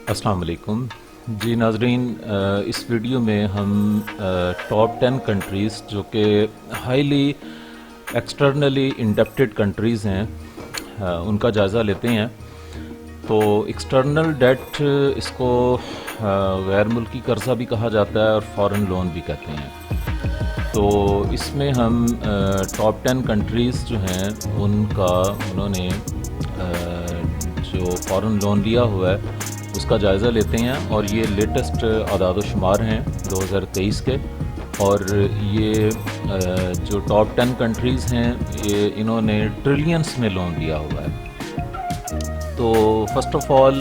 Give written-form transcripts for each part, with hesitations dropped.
السلام علیکم جی ناظرین، اس ویڈیو میں ہم ٹاپ 10 کنٹریز جو کہ ہائیلی ایکسٹرنلی انڈیپٹڈ کنٹریز ہیں ان کا جائزہ لیتے ہیں۔ تو ایکسٹرنل ڈیٹ اس کو غیر ملکی قرضہ بھی کہا جاتا ہے اور فارن لون بھی کہتے ہیں۔ تو اس میں ہم ٹاپ 10 کنٹریز جو ہیں انہوں نے جو فارن لون لیا ہوا ہے اس کا جائزہ لیتے ہیں، اور یہ لیٹسٹ اعداد و شمار ہیں 2023 کے، اور یہ جو ٹاپ 10 کنٹریز ہیں انہوں نے ٹریلینس میں لون لیا ہوا ہے۔ تو فرسٹ آف آل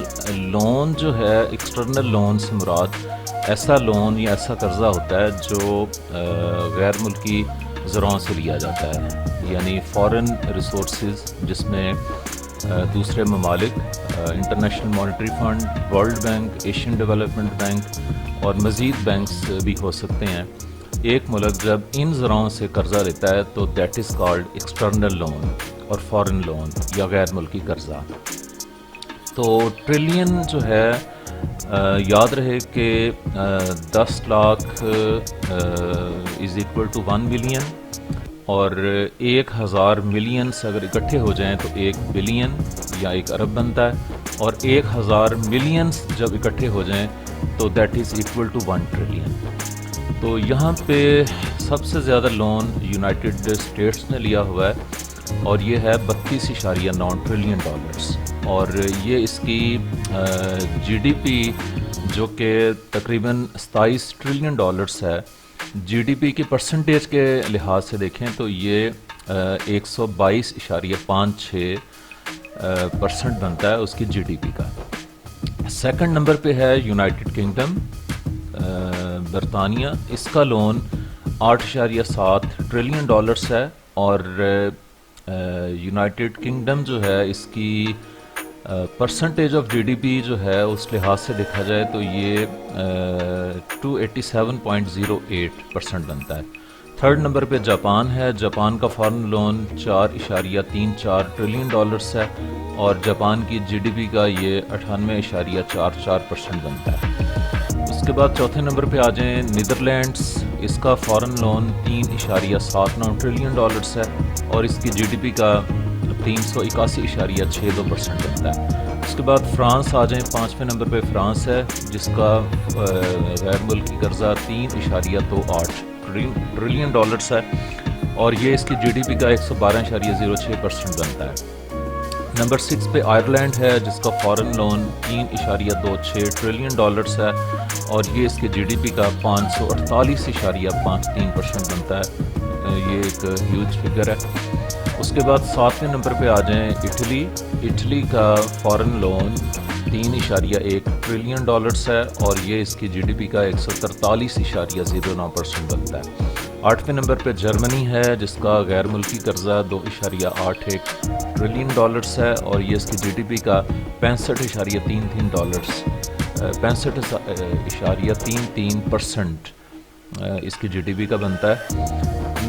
لون جو ہے ایکسٹرنل لون سے مراد ایسا لون یا ایسا قرضہ ہوتا ہے جو غیر ملکی ذرائع سے لیا جاتا ہے، یعنی فارن ریسورسز، جس میں دوسرے ممالک، international monetary fund, world bank, Asian development bank اور مزید بینکس بھی ہو سکتے ہیں۔ ایک ملک جب ان ذرائع سے قرضہ لیتا ہے تو that is called external loan اور فارن لون یا غیر ملکی قرضہ۔ تو ٹریلین جو ہے یاد رہے کہ 10 lakh is equal to 1 billion, اور 1000 ملینس اگر اکٹھے ہو جائیں تو 1 بلین یا 1 ارب بنتا ہے، اور 1000 ملینس جب اکٹھے ہو جائیں تو that is equal to 1 trillion. تو یہاں پہ سب سے زیادہ لون یونائٹڈ اسٹیٹس نے لیا ہوا ہے، اور یہ ہے 32.9 ٹریلین ڈالرز، اور یہ اس کی جی ڈی پی جو کہ تقریباً 27 ٹریلین ڈالرز ہے، جی ڈی پی کی پرسنٹیج کے لحاظ سے دیکھیں تو یہ 122.56% بنتا ہے اس کی جی ڈی پی کا۔ سیکنڈ نمبر پہ ہے یونائٹڈ کنگڈم، برطانیہ، اس کا لون 8.7 ٹریلین ڈالرز ہے، اور یونائٹڈ کنگڈم جو ہے اس کی percentage of G D P جو ہے اس لحاظ سے دیکھا جائے تو یہ 287.08% بنتا ہے۔ تھرڈ نمبر پہ جاپان ہے، جاپان کا فارن لون 4.34 ٹریلین ڈالرز ہے، اور جاپان کی جی ڈی پی کا یہ 98.44% بنتا ہے۔ اس کے بعد چوتھے نمبر پہ آ جائیں نیدرلینڈس، اس کا فارن لون 3.79 ٹریلین ڈالرز ہے، اور اس کی جی ڈی پی کا 381.62% بنتا ہے۔ اس کے بعد فرانس آ جائیں، 5ویں نمبر پہ فرانس ہے، جس کا غیر ملکی قرضہ 3.28 ٹریلین ڈالرز ہے، اور یہ اس کی جی ڈی پی کا 112.06% بنتا ہے۔ نمبر 6 پہ آئرلینڈ ہے، جس کا فارن لون 3.26 ٹریلین ڈالرز ہے، اور یہ اس کی جی ڈی پی کا 548.53% بنتا ہے۔ یہ ایک ہیوج فگر ہے۔ اس کے بعد 7ویں نمبر پہ آ جائیں اٹلی، اٹلی کا فارن لون 3.1 ٹریلین ڈالرز ہے، اور یہ اس کی جی ڈی پی کا 143.09% بنتا ہے۔ 8ویں نمبر پہ جرمنی ہے، جس کا غیر ملکی قرضہ 2.81 ٹریلین ڈالرز ہے، اور یہ اس کی جی ڈی پی کا 65.33% اس کی جی ڈی پی کا بنتا ہے۔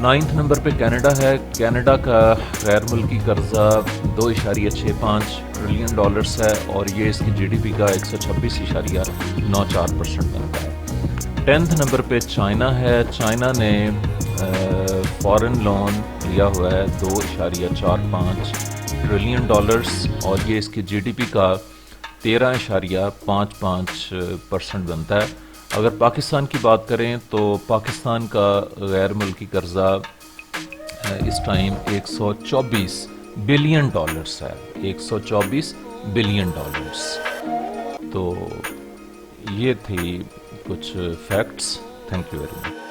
9ویں نمبر پہ کینیڈا ہے، کینیڈا کا غیر ملکی قرضہ 2.65 ٹریلین ڈالرز ہے، اور یہ اس کی جی ڈی پی کا 126.94% بنتا ہے۔ 10ویں نمبر پہ چائنا ہے، چائنا نے فارن لون لیا ہوا ہے 2.45 ٹریلین ڈالرز، اور یہ اس کی جی ڈی پی کا 13.55% بنتا ہے۔ اگر پاکستان کی بات کریں تو پاکستان کا غیر ملکی قرضہ اس ٹائم 124 بلین ڈالرز ہے، 124 بلین ڈالرز۔ تو یہ تھی کچھ facts. Thank you very much.